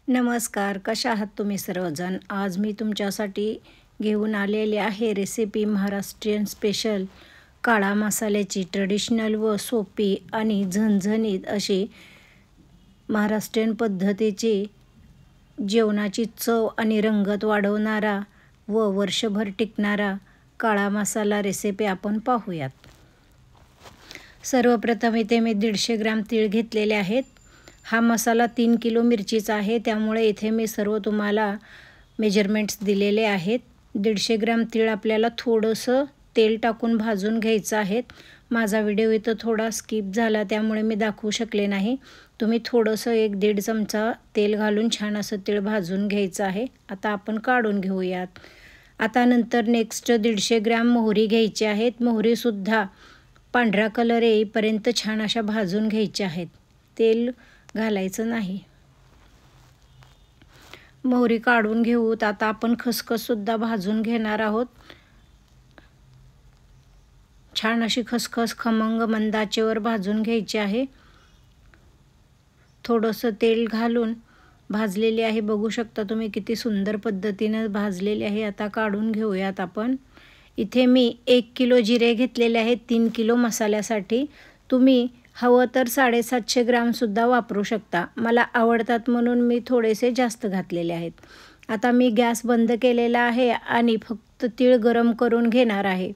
नमस्कार, कशा आहात तुम्ही सर्वजण? आज मी तुमच्यासाठी घेऊन आलेले आहे रेसिपी महाराष्ट्रीयन स्पेशल काळा मसाल्याची ट्रेडिशनल व सोपी आणि झणझणीत अशी महाराष्ट्रीयन पद्धतीची जेवणाची चव आणि रंगत वाढवणारा व वर्षभर टिकणारा काळा मसाला रेसिपी आपण पाहूयात. सर्वप्रथम इथे मी 150 ग्रॅम तीळ घेतलेले आहेत. हा मसाला 3 किलो मिरचीचा आहे, त्यामुळे इथे मी सर्व तुम्हाला मेजरमेंट्स दिलेले आहेत. 150 ग्रॅम तीळ आपल्याला थोडंसं तेल टाकून भाजून घ्यायचं आहे. माझा व्हिडिओ इथं थोडा स्किप झाला, त्यामुळे मी दाखवू शकले नाही. तुम्ही थोडंसं 1-1.5 चमचा तेल घालून छान असं तीळ भाजून घ्यायचं आहे. आता आपण काढून घेऊयात. आता नंतर नेक्स्ट 150 ग्रॅम मोहरी घ्यायची आहेत. मोहरीसुद्धा पांढरा कलर येईपर्यंत छान अशा भाजून घ्यायच्या आहेत. तेल घालायचं नाही. मोहरी काढून घेऊत. आता आपण खसखससुद्धा भाजून घेणार आहोत. छान अशी खसखस खमंग मंद आचेवर भाजून घ्यायची आहे. थोडंसं तेल घालून भाजलेली आहे. बघू शकता तुम्ही किती सुंदर पद्धतीनं भाजलेली आहे. आता काढून घेऊयात आपण. इथे मी 1 किलो जिरे घेतलेले आहेत 3 किलो मसाल्यासाठी. तुम्ही हवं तर 750 ग्रामसुद्धा वापरू शकता. मला आवडतात म्हणून मी थोडेसे जास्त घातलेले आहेत. आता मी गॅस बंद केलेला आहे आणि फक्त तीळ गरम करून घेणार आहे.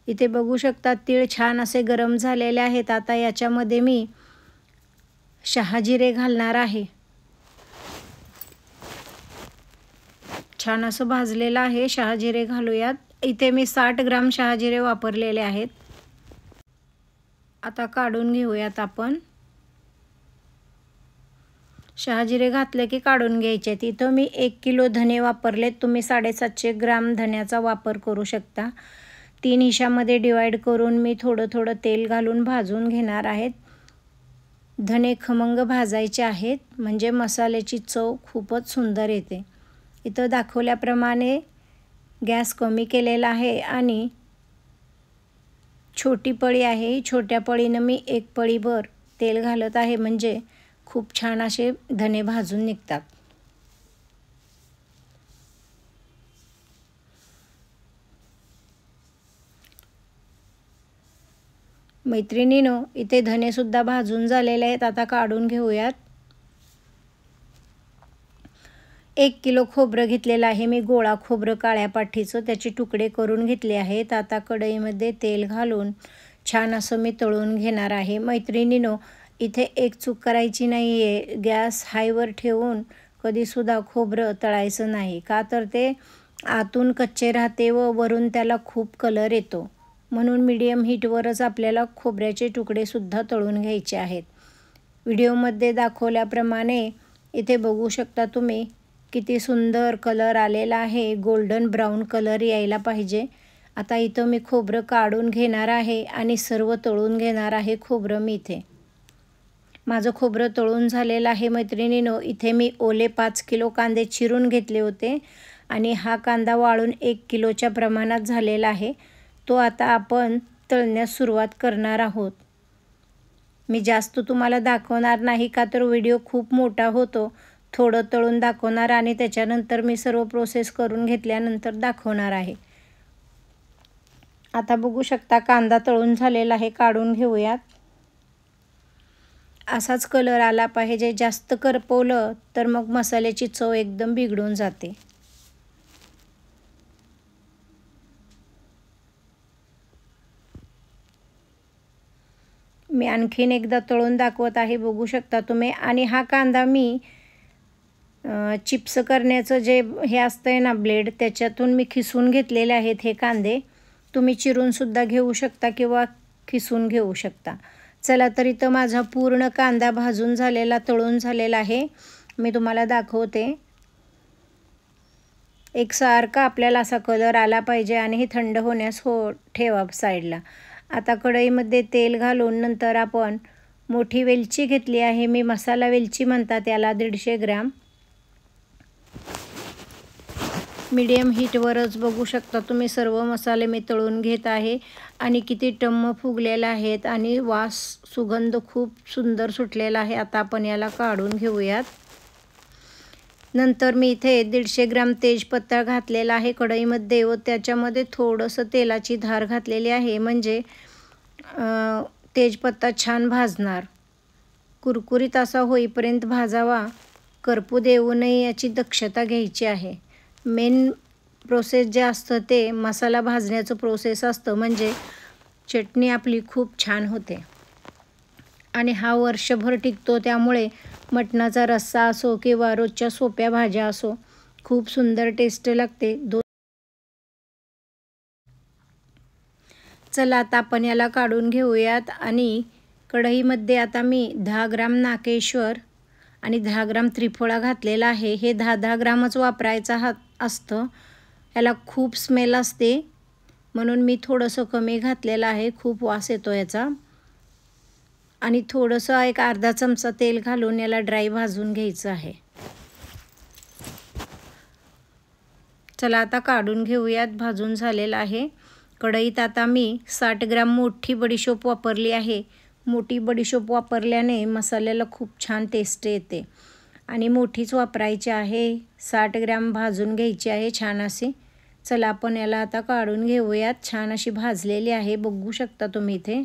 इथे बघू शकता तीळ छान असे गरम झालेले आहेत. आता याच्यामध्ये मी शहाजिरे घालणार आहे. छान असं भाजलेलं आहे. शहाजिरे घालूयात. इथे मी 60 ग्राम शहाजिरे वापरलेले आहेत. आता काढून घेऊयात आपण. शहाजिरे घातले की काढून घ्यायचे. इथं मी 1 किलो धने वापरलेत. तुम्ही 750 ग्राम धन्याचा वापर करू शकता. 3 हिशामध्ये डिवाईड करून मी थोडं थोडं तेल घालून भाजून घेणार आहेत. धने खमंग भाजायचे आहेत, म्हणजे मसाल्याची चव खूपच सुंदर येते. इथं दाखवल्याप्रमाणे गॅस कमी केलेला आहे आणि छोटी पळी आहे. छोट्या पळीनं मी 1 पळीभर तेल घालत आहे, म्हणजे खूप छान असे धने भाजून निघतात. मैत्रिणींनो, इथे धनेसुद्धा भाजून झालेले आहेत. आता काढून घेऊयात. 1 किलो खोबरं घेतलेलं आहे मी. गोळा खोबरं काळ्या पाठीचं, त्याचे तुकडे करून घेतले आहेत. आता कढईमध्ये तेल घालून छान असं मी तळून घेणार आहे. मैत्रिणींनो, इथे एक चूक करायची नाही आहे. गॅस हायवर ठेवून कधीसुद्धा खोबरं तळायचं नाही, का तर ते आतून कच्चे राहते व वरून त्याला खूप कलर येतो. म्हणून मीडियम हीटवरच आपल्याला खोबऱ्याचे तुकडेसुद्धा तळून घ्यायचे आहेत. व्हिडिओमध्ये दाखवल्याप्रमाणे इथे बघू शकता तुम्ही किती सुंदर कलर आलेला आहे. गोल्डन ब्राऊन कलर यायला पाहिजे. आता इथं मी खोबरं काढून घेणार आहे आणि सर्व तळून घेणार आहे खोबरं मी इथे. माझं खोबरं तळून झालेलं आहे. मैत्रिणींनो, इथे मी ओले 5 किलो कांदे चिरून घेतले होते आणि हा कांदा वाळून 1 किलोच्या प्रमाणात झालेला आहे. तो आता आपण तळण्यास सुरुवात करणार आहोत. मी जास्त तुम्हाला दाखवणार नाही, का तर व्हिडिओ खूप मोठा होतो. थोडं तळून दाखवणार आणि त्याच्यानंतर मी सर्व प्रोसेस करून घेतल्यानंतर दाखवणार आहे. आता बघू शकता कांदा तळून झालेला आहे. काढून घेऊयात. असाच कलर आला पाहिजे. जास्त करपवलं तर मग मसाल्याची चव एकदम बिघडून जाते. मी आणखीन एकदा तळून दाखवत आहे. बघू शकता तुम्ही. आणि हा कांदा मी चिप्स करण्याचं जे हे असतंय ना ब्लेड, त्याच्यातून मी खिसून घेतलेले आहेत हे कांदे. तुम्ही चिरूनसुद्धा घेऊ शकता किंवा खिसून घेऊ शकता. चला, तर इथं माझा पूर्ण कांदा भाजून झालेला, तळून झालेला आहे. मी तुम्हाला दाखवते. एकसारखा आपल्याला असा कलर आला पाहिजे आणि हे थंड होण्यास ठेवा साईडला. आता कढईमध्ये तेल घालून नंतर आपण मोठी वेलची घेतली आहे मी. मसाला वेलची म्हणतात याला, 150 ग्रॅम. मीडियम हीटवरच बघू शकता तुम्ही सर्व मसाले मी तळून घेत आहे आणि किती टम्म फुगलेले आहेत आणि वास सुगंध खूप सुंदर सुटलेला आहे। आता आपण याला काढून घेऊयात। नंतर मी इथे 150 ग्रॅम तेजपत्ता घातलेला आहे कढईमध्ये व त्याच्यामध्ये थोडंसं तेलाची धार घातलेली आहे, म्हणजे तेजपत्ता छान भाजणार। कुरकुरीत असा होईपर्यंत भाजावा, करपू देऊ नये याची दक्षता घ्यायची आहे। मेन प्रोसेस जे असतं ते मसाला भाजण्याचं प्रोसेस असतं, म्हणजे चटणी आपली खूप छान होते आणि हा वर्षभर टिकतो। त्यामुळे मटणाचा रस्सा असो किंवा रोजच्या सोप्या भाज्या असो, खूप सुंदर टेस्ट लागते। चला आता आपण याला काढून घेऊयात आणि कढईमध्ये आता मी 10 ग्राम नाकेश्वर आणि 10 ग्राम त्रिफळा घातलेला आहे। हे 10-10 ग्रामच वापरायचा असतं, याला खूप स्मेल असते म्हणून मी थोडंसं कमी घातलेलं आहे, खूप वास येतो याचा। आणि थोडंसं एक अर्धा चमचा तेल घालून याला ड्राय भाजून घ्यायचं आहे। चला आता काढून घेऊयात, भाजून झालेलं आहे। कढईत आता मी 60 ग्राम मोठी बडीशोप वापरली आहे। मोठी बडीशोप वापरल्याने मसाल्याला खूप छान टेस्ट येते आणि मोठीच वापरायची आहे। 60 ग्राम भाजून घ्यायची आहे छान अशी। चला आपण याला आता काढून घेऊयात। छान अशी भाजलेली आहे, बघू शकता तुम्ही इथे।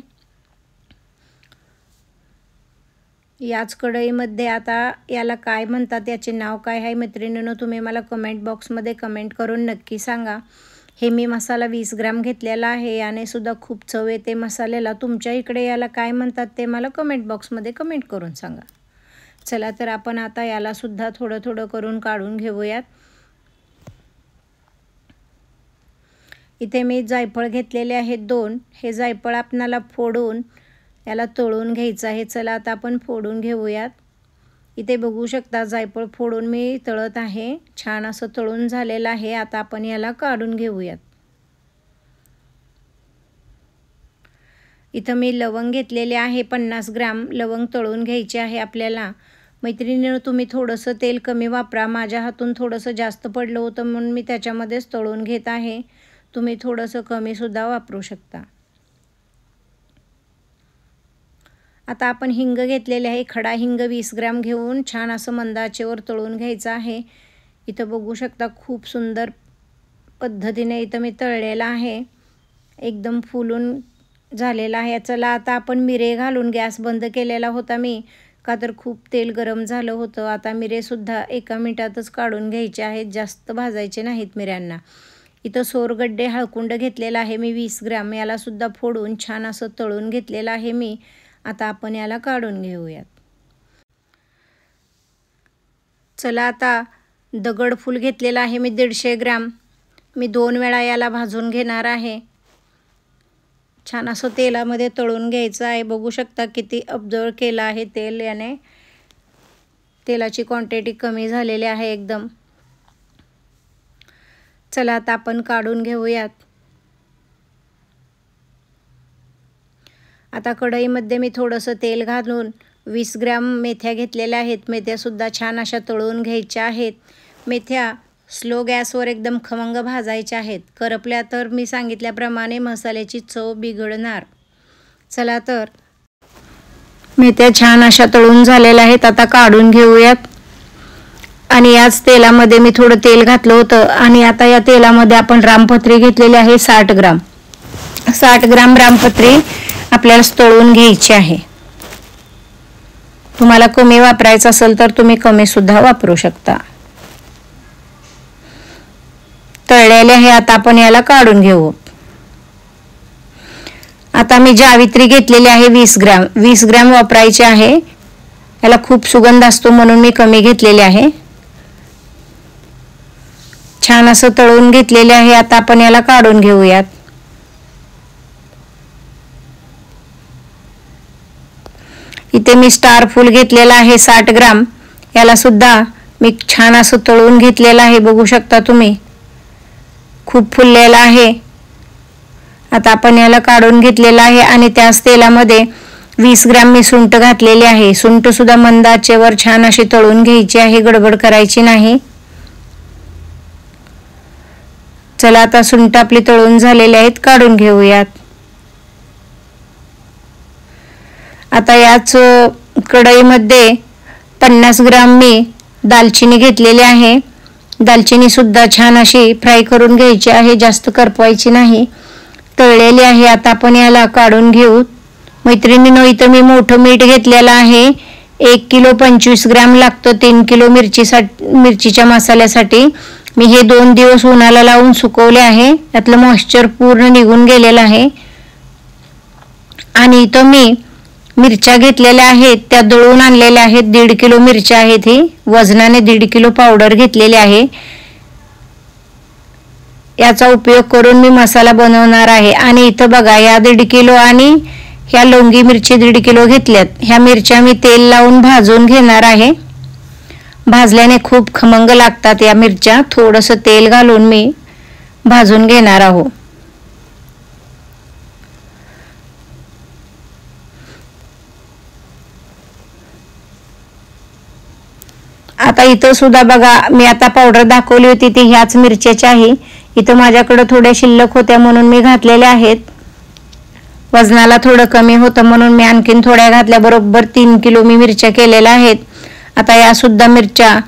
याच कढईमध्ये आता याला काय म्हणतात, याचे नाव काय आहे मैत्रिणींनो, तुम्ही मला कमेंट बॉक्समध्ये कमेंट करून नक्की सांगा। हे मी मसाला 20 ग्राम घेतलेला आहे, याने सुद्धा खूप चव येते मसाल्याला। तुमच्या इकडे याला काय म्हणतात ते मला कमेंट बॉक्समध्ये कमेंट करून सांगा। चला तर आपण आता याला सुद्धा थोडं थोडं करून काढून घेऊयात। इथे मी जायफळ घेतलेले आहेत 2। हे जायफळ आपणाला फोडून याला तळून घ्यायचं आहे। चला आता आपण फोडून घेऊयात। इथे बघू शकता जायफळ फोडून मी तळत आहे, छान असं तळून झालेलं आहे। आता आपण याला काढून घेऊयात। इथं मी लवंग घेतलेले आहे 50 ग्राम, लवंग तळून घ्यायचे आहे आपल्याला। मैत्रिणींनो तुम्ही थोडंसं तेल कमी वापरा, माझ्या हातून थोडंसं जास्त पडलं होतं म्हणून मी त्याच्यामध्येच तळून घेत आहे। तुम्ही थोडंसं कमीसुद्धा वापरू शकता। आता आपण हिंग घेतलेले आहे, खडा हिंग 20 ग्राम घेऊन छान असं मंद आचेवर तळून घ्यायचं आहे। इथं बघू शकता खूप सुंदर पद्धतीने इथं मी तळलेला आहे, एकदम फुलून झालेला आहे। चला आता आपण मिरे घालून गॅस बंद केलेला होता मी, का तर खूप तेल गरम झालं होतं। आता मिरेसुद्धा 1 मिनिटातच काढून घ्यायचे आहेत, जास्त भाजायचे नाहीत मिऱ्यांना। इथं सोरगड्डे हळकुंड घेतलेला आहे मी 20 ग्राम, याला सुद्धा फोडून छान असं तळून घेतलेलं आहे मी। आता आपण याला काढून घेऊयात। चला आता दगडफूल घेतलेला आहे मी 150 ग्राम, मी 2 वेळा याला भाजून घेणार आहे। छान असं तेलामध्ये तळून घ्यायचं आहे, बघू शकता किती अब्जॉर्ब केलं आहे तेल, याने तेलाची क्वांटिटी कमी झालेली आहे एकदम। चला आता आपण काढून घेऊयात। आता कढईमध्ये मी थोडंसं तेल घालून 20 ग्राम मेथ्या घेतलेल्या आहेत, मेथ्यासुद्धा छान अशा तळून घ्यायच्या आहेत। मेथ्या स्लो गॅसवर एकदम खमंग भाजायच्या आहेत, करपल्या तर मी सांगितल्याप्रमाणे मसाल्याची चव बिघडणार। चला तर मेथ्या छान अशा तळून झालेल्या आहेत, आता काढून घेऊयात। आणि याच तेलामध्ये मी थोडं तेल घातलं होतं आणि आता या तेलामध्ये आपण रामपत्री घेतलेली आहे 60 ग्राम। 60 ग्राम रामपत्री आपल्याला तळून घ्यायची आहे। तुम्हाला कमी वापरायचं असेल तर तुम्ही कमी सुद्धा वापरू शकता। तळलेले आहे, आता आपण याला काढून घेऊ। आता मी जावित्री घेतलेली आहे 20 ग्राम, 20 ग्राम वापरायचे आहे। याला खूप सुगंध असतो म्हणून मी कमी घेतलेले आहे। छान असं तळून घेतलेले आहे, आता आपण याला काढून घेऊयात। इथे मी स्टार फूल घेतलेला आहे 60 ग्राम, याला सुद्धा मी छान असं तळून घेतलेलं आहे, बघू शकता तुम्ही खूप फुललेला आहे। आता आपण याला काढून घेतलेला आहे आणि त्याच तेलामध्ये 20 ग्राम मी सुंठ घातलेली आहे। सुंठ सुद्धा मंद आचेवर छान अशी तळून घ्यायची आहे, गडबड करायची नाही। चला आता सुंठ आपली तळून झालेले आहेत, काढून घेऊयात. आता याच कढईमध्ये 50 ग्राम मी दालचिनी घेतलेली आहे. दालचिनी सुद्धा छान अशी फ्राय करून घ्यायची आहे, जास्त करपवायची नाही. तळलेली आहे. आता आपण याला काढून घेऊ. मैत्रिणींनो, इथं मी मोठं मीठ घेतलेलं आहे. 1 किलो 25 ग्रॅम लागतं 3 किलो मिरचीच्या मसाल्यासाठी. मी हे 2 दिवस उन्हाला लावून सुकवले आहे. त्यातलं मॉइश्चर पूर्ण निघून गेलेलं आहे. आणि इथं मी मिरच्या घेतलेल्या आहेत, त्या दळून आणलेल्या आहेत. 1.5 किलो मिरच्या आहेत. ही वजनाने 1.5 किलो पावडर घेतलेली आहे. याचा उपयोग करून मी मसाला बनवणार आहे. आणि इथं बघा, या 1.5 किलो आणि ह्या लवंगी मिरची 1.5 किलो घेतल्यात. ह्या मिरच्या मी तेल लावून भाजून घेणार आहे. भाजल्याने खूप खमंग लागतात या मिरच्या. थोडंसं तेल घालून मी भाजून घेणार आहोत. आता इथं सुद्धा बघा, मी आता पावडर दाखवली होती ती ह्याच मिरच्याची आहे. इथं माझ्याकडे थोड्या शिल्लक होत्या म्हणून मी घातलेल्या आहेत. वजनाला थोडं कमी होतं म्हणून मी आणखीन थोड्या घातल्या. बरोबर 3 किलो मी मिरच्या केलेल्या आहेत. आता या सुद्धा मिरच्या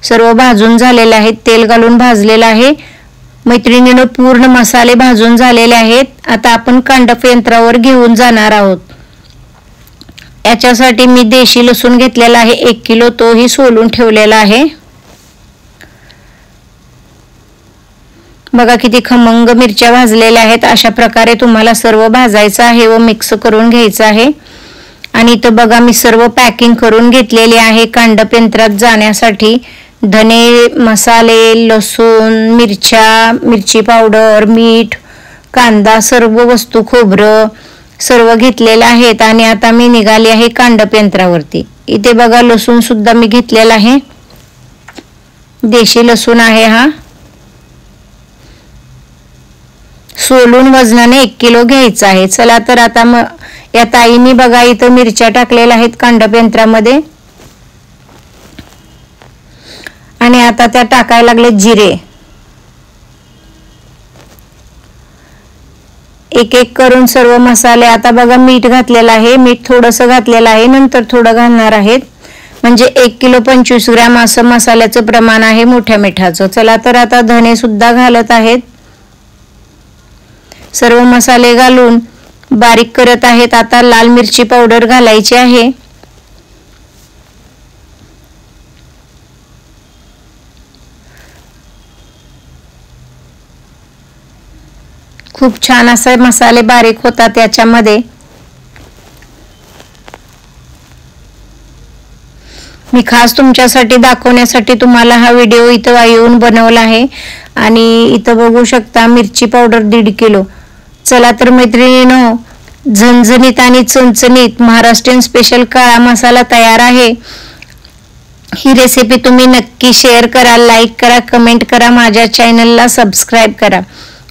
सर्व भाजून झालेल्या आहेत. तेल घालून भाजलेलं आहे. मैत्रिणींनो, पूर्ण मसाले भाजून झालेले आहेत. आता आपण कांडप यंत्रावर घेऊन जाणार आहोत. याच्यासाठी मी देशी लसूण घेतलेला आहे 1 किलो, तोही सोलून ठेवलेला आहे. बघा किती खमंग मिरच्या भाजलेल्या आहेत. अशा प्रकारे तुम्हाला सर्व भाजायचं आहे व मिक्स करून घ्यायचं आहे. आणि इथं बघा, मी सर्व पॅकिंग करून घेतलेले आहे कांडप यंत्रात जाण्यासाठी. धने, मसाले, लसूण, मिरच्या, मिरची पावडर, मीठ, कांदा, सर्व वस्तू, खोबरं सर्व घेतलेलं आहेत. आणि आता मी निघाली आहे कांडप यंत्रावरती. इथे बघा, लसूण सुद्धा मी घेतलेला आहे. देशी लसूण आहे हा. सोलून वजनाने 1 किलो घ्यायचा आहे. चला तर आता या ताईंनी बघा इथं मिरच्या टाकलेल्या आहेत कांडप यंत्रामध्ये. आणि आता त्या टाकायला लागले जिरे. एक एक करून सर्व मसाले. आता बघा, मीठ घातलेलं आहे. मीठ थोडंसं घातलेलं आहे, नंतर थोडं घालणार आहेत. म्हणजे 1 किलो 25 ग्रॅम असं मसाल्याचं प्रमाण आहे मोठ्या मिठाचं. चला तर आता धने सुद्धा घालत आहेत. सर्व मसाले घालून बारीक करत आहेत. आता लाल मिरची पावडर घालायची आहे. खूप छान असे मसाले बारीक होतात याच्यामध्ये. मी खास तुमच्यासाठी दाखवण्यासाठी तुम्हाला हा व्हिडिओ इथं येऊन बनवला आहे. आणि इथं बघू शकता मिरची पावडर 1.5 किलो. चला तर मैत्रिणींनो, झणझणीत आणि चणचणीत महाराष्ट्रीयन स्पेशल काळा मसाला तयार आहे. ही रेसिपी तुम्ही नक्की शेअर करा, लाईक करा, कमेंट करा, माझ्या चॅनलला सबस्क्राईब करा.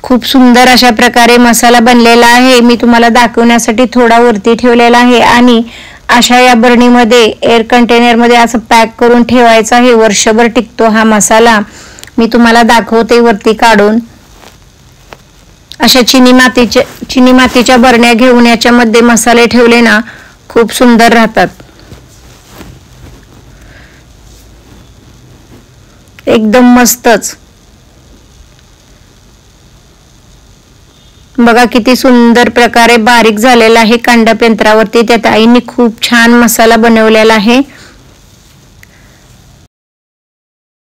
खूप सुंदर अशा प्रकारे मसाला बनलेला आहे. मी तुम्हाला दाखवण्यासाठी थोडा वरती ठेवलेला आहे. आणि अशा या बरणीमध्ये एअर कंटेनरमध्ये असं पॅक करून ठेवायचा आहे. वर्षभर टिकतो हा मसाला. मी तुम्हाला दाखवते वरती काढून. अशा चिनी मातीच्या बरण्या घेऊन याच्यामध्ये मसाले ठेवले ना, खूप सुंदर राहतात. एकदम मस्तच. बघा किती सुंदर प्रकारे बारीक झालेला आहे कांडप यंत्रावरती. त्या ताईंनी खूप छान मसाला बनवलेला आहे.